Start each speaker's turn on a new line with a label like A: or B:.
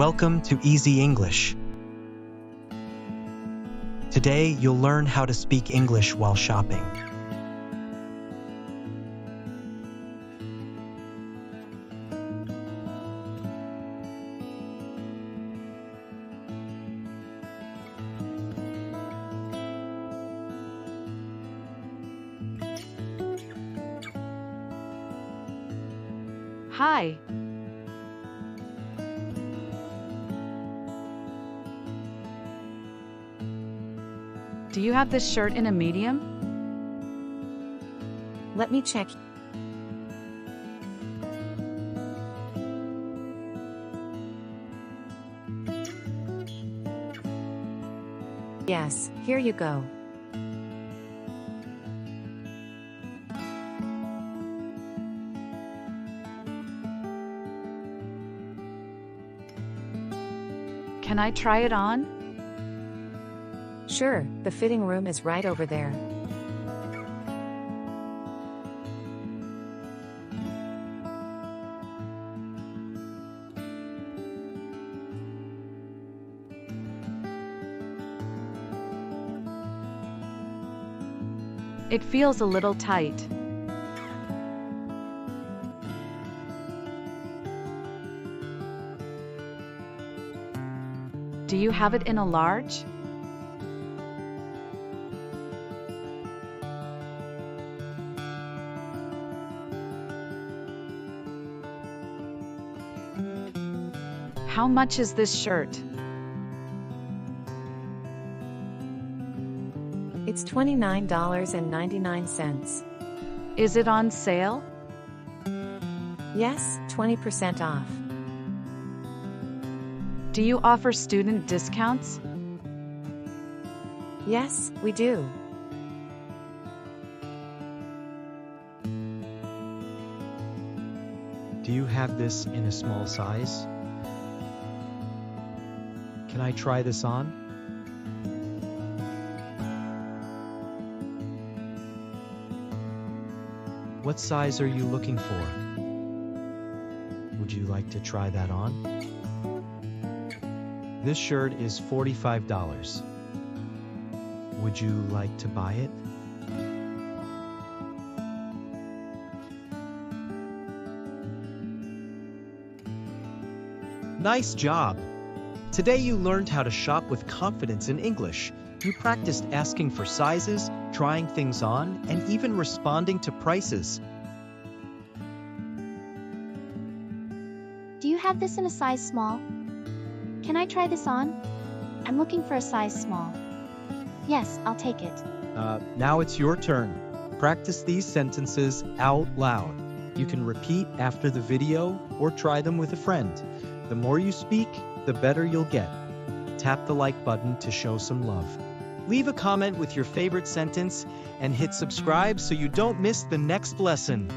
A: Welcome to Easy English. Today, you'll learn how to speak English while shopping.
B: Hi. Do you have this shirt in a medium?
C: Let me check. Yes, here you go.
B: Can I try it on?
C: Sure, the fitting room is right over there.
B: It feels a little tight. Do you have it in a large? How much is this shirt?
C: It's $29.99.
B: Is it on sale?
C: Yes, 20% off.
B: Do you offer student discounts?
C: Yes, we do.
A: Do you have this in a small size? Can I try this on? What size are you looking for? Would you like to try that on? This shirt is $45. Would you like to buy it? Nice job! Today you learned how to shop with confidence in English. You practiced asking for sizes, trying things on, and even responding to prices.
D: Do you have this in a size small? Can I try this on? I'm looking for a size small. Yes, I'll take it.
A: Now it's your turn. Practice these sentences out loud. You can repeat after the video or try them with a friend. The more you speak, the better you'll get. Tap the like button to show some love. Leave a comment with your favorite sentence and hit subscribe so you don't miss the next lesson.